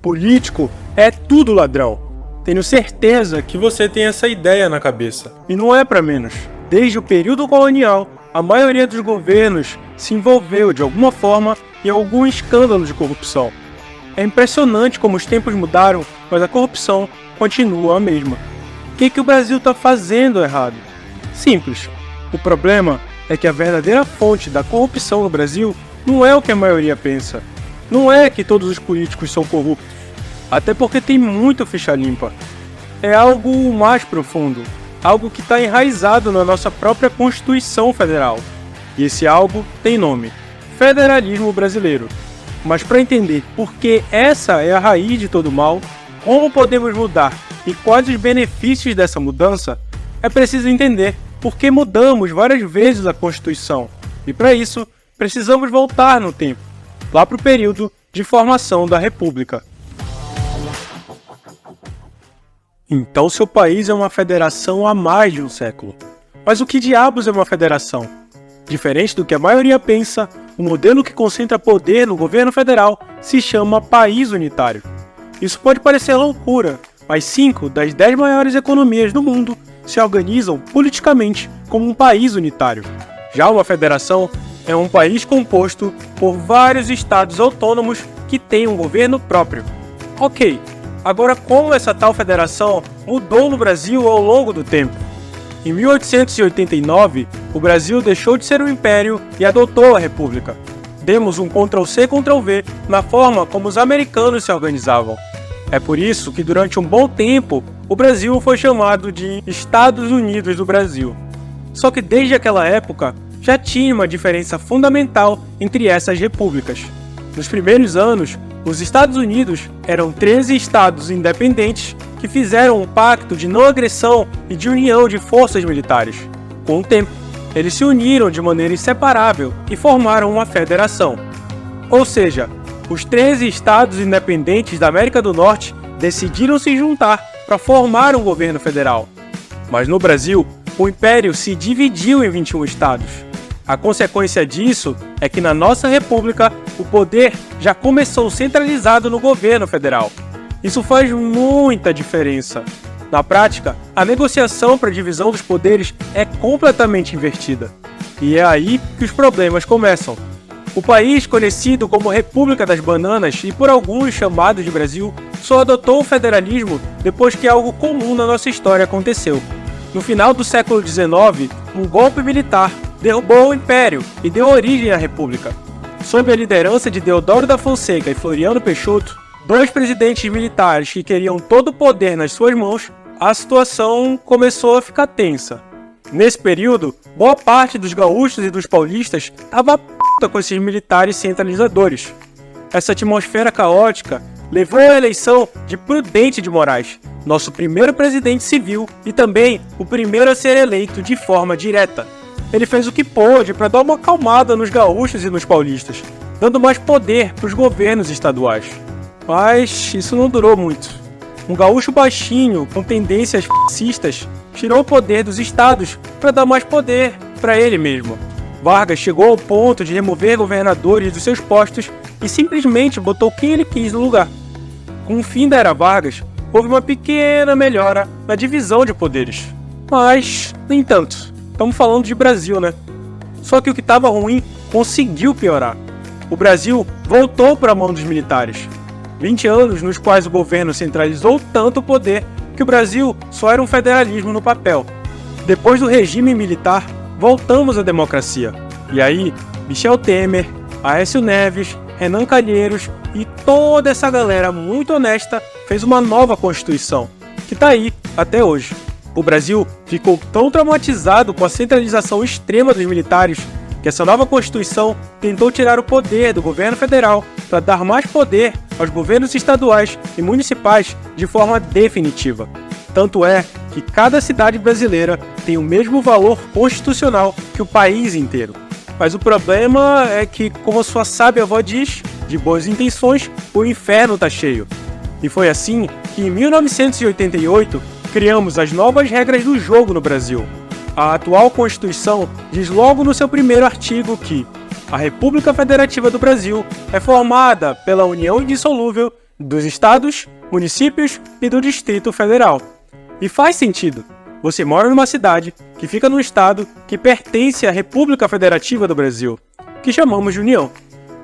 Político é tudo ladrão. Tenho certeza que você tem essa ideia na cabeça. E não é para menos. Desde o período colonial, a maioria dos governos se envolveu de alguma forma em algum escândalo de corrupção. É impressionante como os tempos mudaram, mas a corrupção continua a mesma. O que o Brasil está fazendo errado? Simples. O problema é que a verdadeira fonte da corrupção no Brasil não é o que a maioria pensa. Não é que todos os políticos são corruptos, até porque tem muito ficha limpa. É algo mais profundo, algo que está enraizado na nossa própria Constituição Federal. E esse algo tem nome: Federalismo Brasileiro. Mas para entender por que essa é a raiz de todo o mal, como podemos mudar e quais os benefícios dessa mudança, é preciso entender por que mudamos várias vezes a Constituição. E para isso, precisamos voltar no tempo, lá para o período de formação da República. Então seu país é uma federação há mais de um século. Mas o que diabos é uma federação? Diferente do que a maioria pensa, o modelo que concentra poder no governo federal se chama país unitário. Isso pode parecer loucura, mas 5 das 10 maiores economias do mundo se organizam politicamente como um país unitário. Já uma federação é um país composto por vários estados autônomos que têm um governo próprio. Ok, agora como essa tal federação mudou no Brasil ao longo do tempo? Em 1889, o Brasil deixou de ser um império e adotou a República. Demos um Ctrl+C, Ctrl+V na forma como os americanos se organizavam. É por isso que durante um bom tempo, o Brasil foi chamado de Estados Unidos do Brasil. Só que desde aquela época, já tinha uma diferença fundamental entre essas repúblicas. Nos primeiros anos, os Estados Unidos eram 13 estados independentes que fizeram um pacto de não agressão e de união de forças militares. Com o tempo, eles se uniram de maneira inseparável e formaram uma federação. Ou seja, os 13 estados independentes da América do Norte decidiram se juntar para formar um governo federal. Mas no Brasil, o império se dividiu em 21 estados. A consequência disso é que na nossa república, o poder já começou centralizado no governo federal. Isso faz muita diferença. Na prática, a negociação para a divisão dos poderes é completamente invertida. E é aí que os problemas começam. O país, conhecido como República das Bananas e por alguns chamado de Brasil, só adotou o federalismo depois que algo comum na nossa história aconteceu. No final do século XIX, um golpe militar derrubou o Império e deu origem à República. Sob a liderança de Deodoro da Fonseca e Floriano Peixoto, 2 presidentes militares que queriam todo o poder nas suas mãos, a situação começou a ficar tensa. Nesse período, boa parte dos gaúchos e dos paulistas estava puta com esses militares centralizadores. Essa atmosfera caótica levou à eleição de Prudente de Moraes, nosso primeiro presidente civil e também o primeiro a ser eleito de forma direta. Ele fez o que pôde para dar uma acalmada nos gaúchos e nos paulistas, dando mais poder para os governos estaduais. Mas isso não durou muito. Um gaúcho baixinho, com tendências fascistas, tirou o poder dos estados para dar mais poder para ele mesmo. Vargas chegou ao ponto de remover governadores dos seus postos e simplesmente botou quem ele quis no lugar. Com o fim da era Vargas, houve uma pequena melhora na divisão de poderes. Mas, nem tanto. Estamos falando de Brasil, né? Só que o que estava ruim conseguiu piorar. O Brasil voltou para a mão dos militares. 20 anos nos quais o governo centralizou tanto o poder que o Brasil só era um federalismo no papel. Depois do regime militar, voltamos à democracia. E aí, Michel Temer, Aécio Neves, Renan Calheiros e toda essa galera muito honesta fez uma nova Constituição, que está aí até hoje. O Brasil ficou tão traumatizado com a centralização extrema dos militares que essa nova Constituição tentou tirar o poder do governo federal para dar mais poder aos governos estaduais e municipais de forma definitiva. Tanto é que cada cidade brasileira tem o mesmo valor constitucional que o país inteiro. Mas o problema é que, como sua sábia avó diz, de boas intenções, o inferno tá cheio. E foi assim que em 1988 criamos as novas regras do jogo no Brasil. A atual Constituição diz logo no seu primeiro artigo que a República Federativa do Brasil é formada pela união indissolúvel dos estados, municípios e do Distrito Federal. E faz sentido. Você mora numa cidade que fica num estado que pertence à República Federativa do Brasil, que chamamos de União.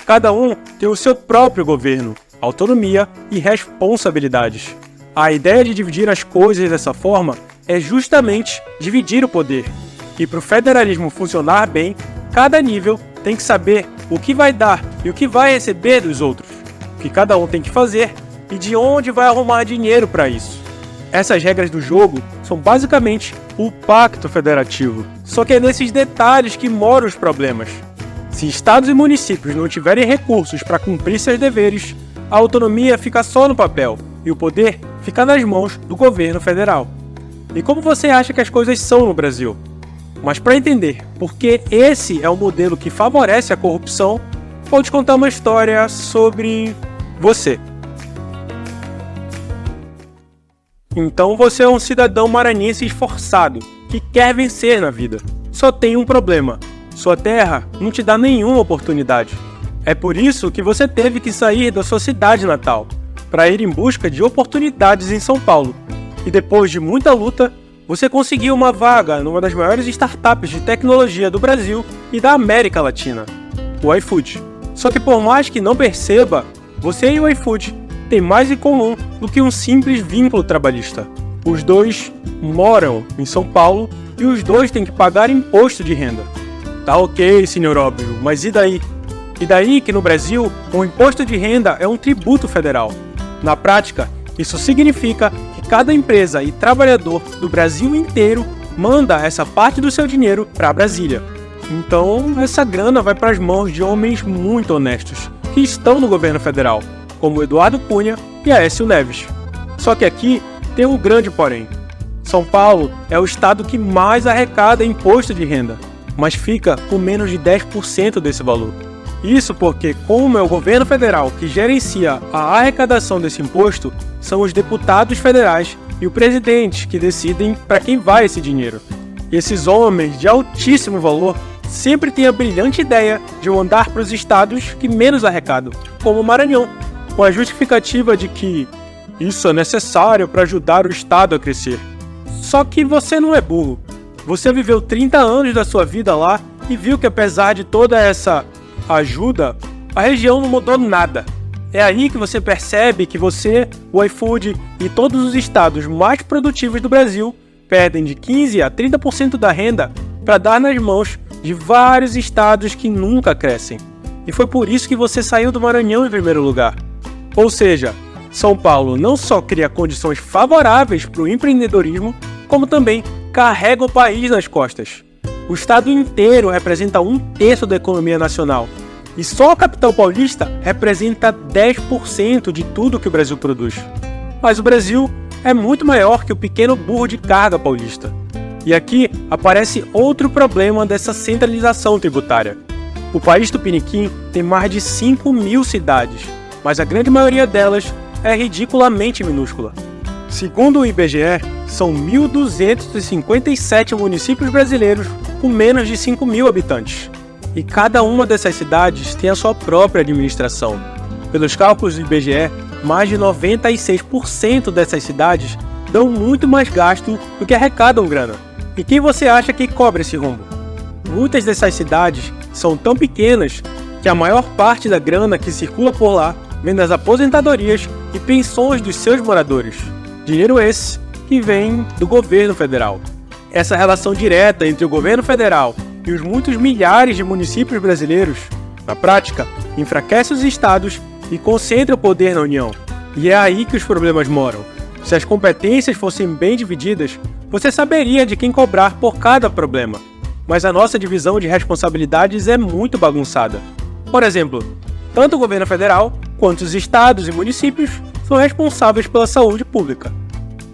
Cada um tem o seu próprio governo, autonomia e responsabilidades. A ideia de dividir as coisas dessa forma é justamente dividir o poder. E para o federalismo funcionar bem, cada nível tem que saber o que vai dar e o que vai receber dos outros, o que cada um tem que fazer e de onde vai arrumar dinheiro para isso. Essas regras do jogo são basicamente o pacto federativo, só que é nesses detalhes que moram os problemas. Se estados e municípios não tiverem recursos para cumprir seus deveres, a autonomia fica só no papel e o poder fica nas mãos do governo federal. E como você acha que as coisas são no Brasil? Mas para entender por que esse é o modelo que favorece a corrupção, vou te contar uma história sobre você. Então você é um cidadão maranhense esforçado, que quer vencer na vida. Só tem um problema: sua terra não te dá nenhuma oportunidade. É por isso que você teve que sair da sua cidade natal, para ir em busca de oportunidades em São Paulo. E depois de muita luta, você conseguiu uma vaga numa das maiores startups de tecnologia do Brasil e da América Latina, o iFood. Só que por mais que não perceba, você e o iFood têm mais em comum do que um simples vínculo trabalhista. Os dois moram em São Paulo e os dois têm que pagar imposto de renda. Tá ok, senhor óbvio, mas e daí? E daí que no Brasil, o imposto de renda é um tributo federal. Na prática, isso significa que cada empresa e trabalhador do Brasil inteiro manda essa parte do seu dinheiro para Brasília. Então, essa grana vai para as mãos de homens muito honestos, que estão no governo federal, como Eduardo Cunha e Aécio Neves. Só que aqui tem um grande porém. São Paulo é o estado que mais arrecada imposto de renda, mas fica com menos de 10% desse valor. Isso porque, como é o governo federal que gerencia a arrecadação desse imposto, são os deputados federais e o presidente que decidem para quem vai esse dinheiro. E esses homens de altíssimo valor sempre têm a brilhante ideia de mandar para os estados que menos arrecadam, como o Maranhão, com a justificativa de que isso é necessário para ajudar o estado a crescer. Só que você não é burro. Você viveu 30 anos da sua vida lá e viu que apesar de toda essa ajuda, a região não mudou nada. É aí que você percebe que você, o iFood e todos os estados mais produtivos do Brasil perdem de 15% a 30% da renda para dar nas mãos de vários estados que nunca crescem. E foi por isso que você saiu do Maranhão em primeiro lugar. Ou seja, São Paulo não só cria condições favoráveis para o empreendedorismo, como também carrega o país nas costas. O estado inteiro representa 1/3 da economia nacional. E só a capital paulista representa 10% de tudo que o Brasil produz. Mas o Brasil é muito maior que o pequeno burro de carga paulista. E aqui aparece outro problema dessa centralização tributária. O país tupiniquim tem mais de 5.000 cidades, mas a grande maioria delas é ridiculamente minúscula. Segundo o IBGE, são 1.257 municípios brasileiros com menos de 5.000 habitantes. E cada uma dessas cidades tem a sua própria administração. Pelos cálculos do IBGE, mais de 96% dessas cidades dão muito mais gasto do que arrecadam grana. E quem você acha que cobra esse rombo? Muitas dessas cidades são tão pequenas que a maior parte da grana que circula por lá vem das aposentadorias e pensões dos seus moradores. Dinheiro esse que vem do governo federal. Essa relação direta entre o governo federal e os muitos milhares de municípios brasileiros, na prática, enfraquece os estados e concentra o poder na União. E é aí que os problemas moram. Se as competências fossem bem divididas, você saberia de quem cobrar por cada problema. Mas a nossa divisão de responsabilidades é muito bagunçada. Por exemplo, tanto o governo federal quanto os estados e municípios são responsáveis pela saúde pública.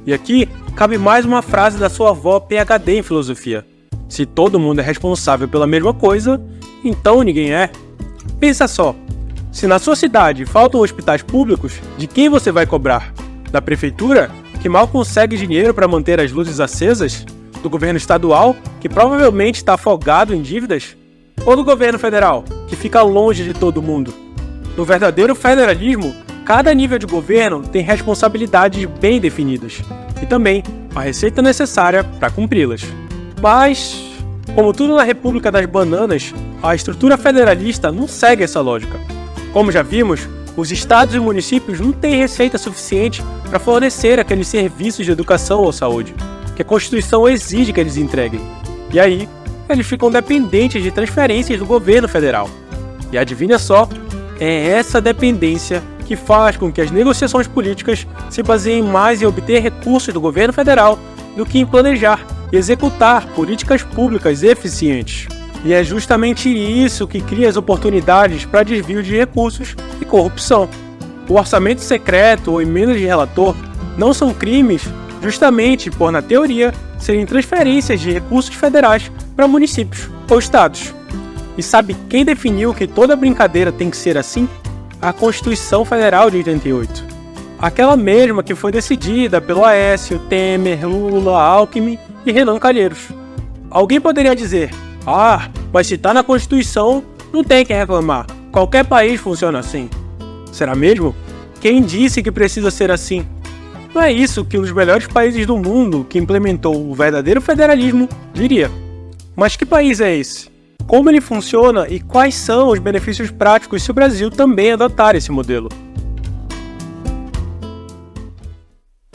E aqui cabe mais uma frase da sua avó PhD em filosofia. Se todo mundo é responsável pela mesma coisa, então ninguém é. Pensa só, se na sua cidade faltam hospitais públicos, de quem você vai cobrar? Da prefeitura, que mal consegue dinheiro para manter as luzes acesas? Do governo estadual, que provavelmente está afogado em dívidas? Ou do governo federal, que fica longe de todo mundo? No verdadeiro federalismo, Cada nível de governo tem responsabilidades bem definidas e também a receita necessária para cumpri-las. Mas, como tudo na República das Bananas, a estrutura federalista não segue essa lógica. Como já vimos, os estados e municípios não têm receita suficiente para fornecer aqueles serviços de educação ou saúde que a Constituição exige que eles entreguem. E aí, eles ficam dependentes de transferências do governo federal. E adivinha só, é essa dependência que faz com que as negociações políticas se baseiem mais em obter recursos do governo federal do que em planejar e executar políticas públicas eficientes. E é justamente isso que cria as oportunidades para desvio de recursos e corrupção. O orçamento secreto ou emendas de relator não são crimes justamente por, na teoria, serem transferências de recursos federais para municípios ou estados. E sabe quem definiu que toda brincadeira tem que ser assim? A Constituição Federal de 88. Aquela mesma que foi decidida pelo Aécio, Temer, Lula, Alckmin e Renan Calheiros. Alguém poderia dizer, mas se tá na Constituição, não tem que reclamar. Qualquer país funciona assim. Será mesmo? Quem disse que precisa ser assim? Não é isso que um dos melhores países do mundo, que implementou o verdadeiro federalismo, diria. Mas que país é esse? Como ele funciona e quais são os benefícios práticos se o Brasil também adotar esse modelo?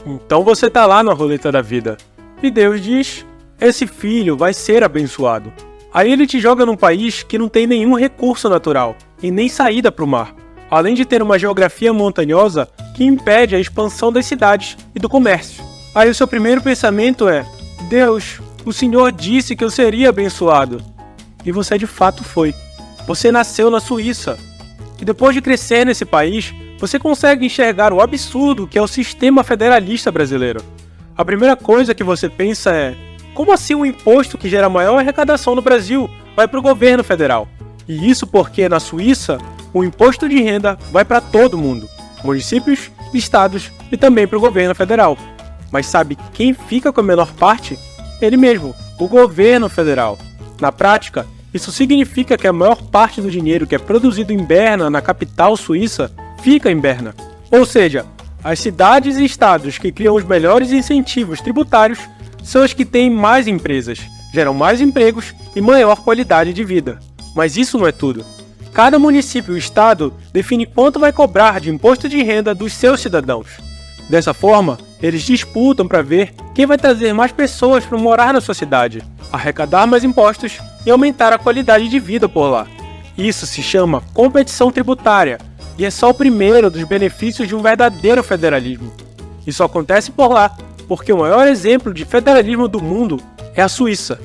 Então você tá lá na roleta da vida, e Deus diz, esse filho vai ser abençoado. Aí ele te joga num país que não tem nenhum recurso natural, e nem saída para o mar, além de ter uma geografia montanhosa que impede a expansão das cidades e do comércio. Aí o seu primeiro pensamento é, Deus, o Senhor disse que eu seria abençoado. E você de fato foi. Você nasceu na Suíça. E depois de crescer nesse país, você consegue enxergar o absurdo que é o sistema federalista brasileiro. A primeira coisa que você pensa é, como assim um imposto que gera maior arrecadação no Brasil vai para o governo federal? E isso porque na Suíça, o imposto de renda vai para todo mundo, municípios, estados e também para o governo federal. Mas sabe quem fica com a menor parte? Ele mesmo, o governo federal. Na prática, isso significa que a maior parte do dinheiro que é produzido em Berna, na capital suíça, fica em Berna. Ou seja, as cidades e estados que criam os melhores incentivos tributários são as que têm mais empresas, geram mais empregos e maior qualidade de vida. Mas isso não é tudo. Cada município e estado define quanto vai cobrar de imposto de renda dos seus cidadãos. Dessa forma, eles disputam para ver quem vai trazer mais pessoas para morar na sua cidade, arrecadar mais impostos e aumentar a qualidade de vida por lá. Isso se chama competição tributária e é só o primeiro dos benefícios de um verdadeiro federalismo. Isso acontece por lá porque o maior exemplo de federalismo do mundo é a Suíça.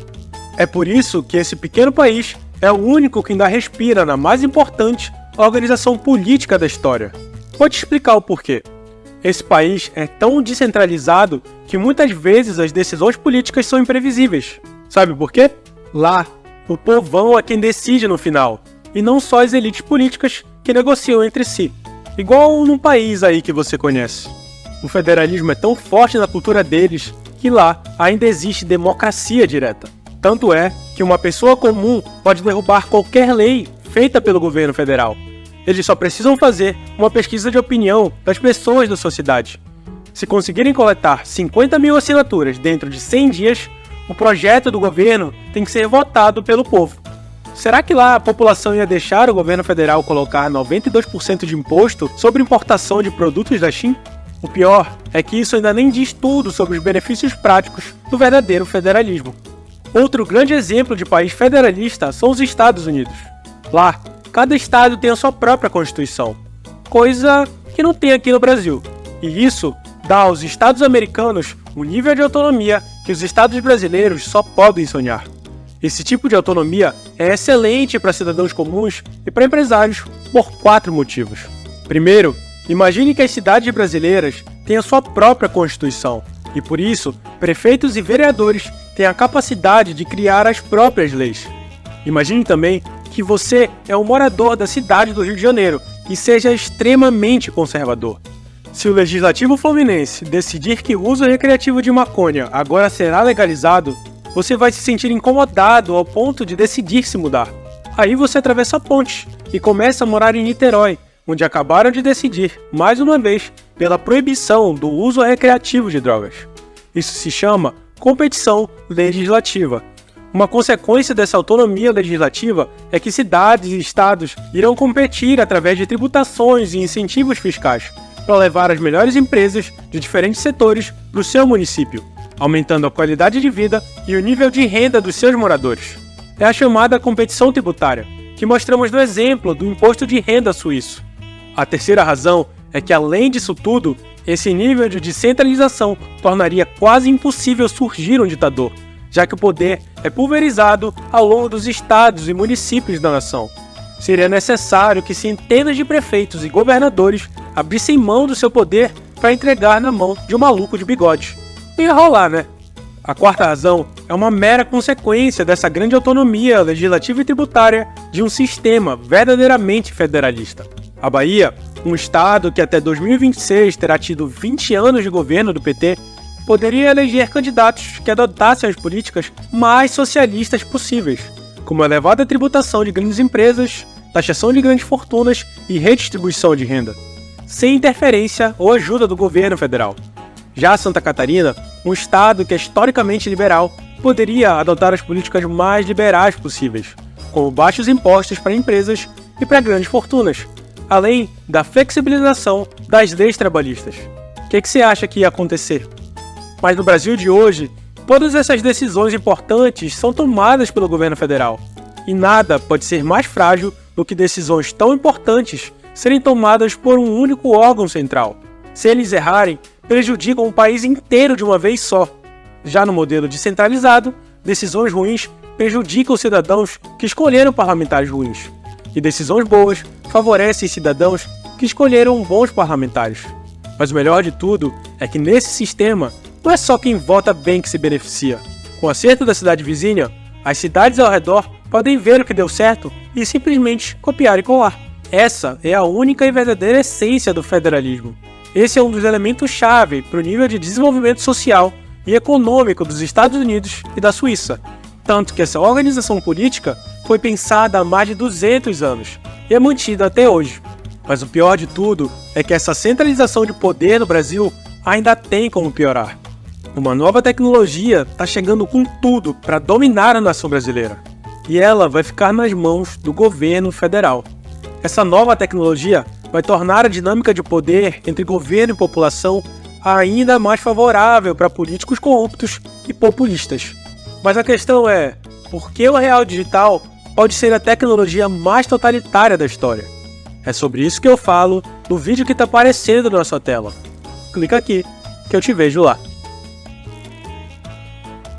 É por isso que esse pequeno país é o único que ainda respira na mais importante organização política da história. Vou te explicar o porquê. Esse país é tão descentralizado que muitas vezes as decisões políticas são imprevisíveis. Sabe por quê? Lá, o povão é quem decide no final, e não só as elites políticas que negociam entre si. Igual num país aí que você conhece. O federalismo é tão forte na cultura deles que lá ainda existe democracia direta. Tanto é que uma pessoa comum pode derrubar qualquer lei feita pelo governo federal. Eles só precisam fazer uma pesquisa de opinião das pessoas da sua cidade. Se conseguirem coletar 50 mil assinaturas dentro de 100 dias, o projeto do governo tem que ser votado pelo povo. Será que lá a população ia deixar o governo federal colocar 92% de imposto sobre importação de produtos da China? O pior é que isso ainda nem diz tudo sobre os benefícios práticos do verdadeiro federalismo. Outro grande exemplo de país federalista são os Estados Unidos. Lá, cada estado tem a sua própria Constituição, coisa que não tem aqui no Brasil. E isso dá aos estados americanos um nível de autonomia que os estados brasileiros só podem sonhar. Esse tipo de autonomia é excelente para cidadãos comuns e para empresários por 4 motivos. Primeiro, imagine que as cidades brasileiras têm a sua própria Constituição e, por isso, prefeitos e vereadores têm a capacidade de criar as próprias leis. Imagine também que você é um morador da cidade do Rio de Janeiro e seja extremamente conservador. Se o Legislativo Fluminense decidir que o uso recreativo de maconha agora será legalizado, você vai se sentir incomodado ao ponto de decidir se mudar. Aí você atravessa a ponte e começa a morar em Niterói, onde acabaram de decidir, mais uma vez, pela proibição do uso recreativo de drogas. Isso se chama competição legislativa. Uma consequência dessa autonomia legislativa é que cidades e estados irão competir através de tributações e incentivos fiscais para levar as melhores empresas de diferentes setores para o seu município, aumentando a qualidade de vida e o nível de renda dos seus moradores. É a chamada competição tributária, que mostramos no exemplo do imposto de renda suíço. A terceira razão é que, além disso tudo, esse nível de descentralização tornaria quase impossível surgir um ditador, já que o poder é pulverizado ao longo dos estados e municípios da nação. Seria necessário que centenas de prefeitos e governadores abrissem mão do seu poder para entregar na mão de um maluco de bigode. Não ia rolar, né? A quarta razão é uma mera consequência dessa grande autonomia legislativa e tributária de um sistema verdadeiramente federalista. A Bahia, um estado que até 2026 terá tido 20 anos de governo do PT, poderia eleger candidatos que adotassem as políticas mais socialistas possíveis, como a elevada tributação de grandes empresas, taxação de grandes fortunas e redistribuição de renda, sem interferência ou ajuda do governo federal. Já Santa Catarina, um estado que é historicamente liberal, poderia adotar as políticas mais liberais possíveis, como baixos impostos para empresas e para grandes fortunas, além da flexibilização das leis trabalhistas. O que você acha que ia acontecer? Mas no Brasil de hoje, todas essas decisões importantes são tomadas pelo governo federal, e nada pode ser mais frágil do que decisões tão importantes serem tomadas por um único órgão central. Se eles errarem, prejudicam o país inteiro de uma vez só. Já no modelo descentralizado, decisões ruins prejudicam os cidadãos que escolheram parlamentares ruins, e decisões boas favorecem cidadãos que escolheram bons parlamentares. Mas o melhor de tudo é que nesse sistema não é só quem vota bem que se beneficia. Com o acerto da cidade vizinha, as cidades ao redor podem ver o que deu certo e simplesmente copiar e colar. Essa é a única e verdadeira essência do federalismo. Esse é um dos elementos-chave para o nível de desenvolvimento social e econômico dos Estados Unidos e da Suíça, tanto que essa organização política foi pensada há mais de 200 anos e é mantida até hoje. Mas o pior de tudo é que essa centralização de poder no Brasil ainda tem como piorar. Uma nova tecnologia está chegando com tudo para dominar a nação brasileira, e ela vai ficar nas mãos do governo federal. Essa nova tecnologia vai tornar a dinâmica de poder entre governo e população ainda mais favorável para políticos corruptos e populistas. Mas a questão é, por que o real digital pode ser a tecnologia mais totalitária da história? É sobre isso que eu falo no vídeo que está aparecendo na sua tela. Clica aqui que eu te vejo lá.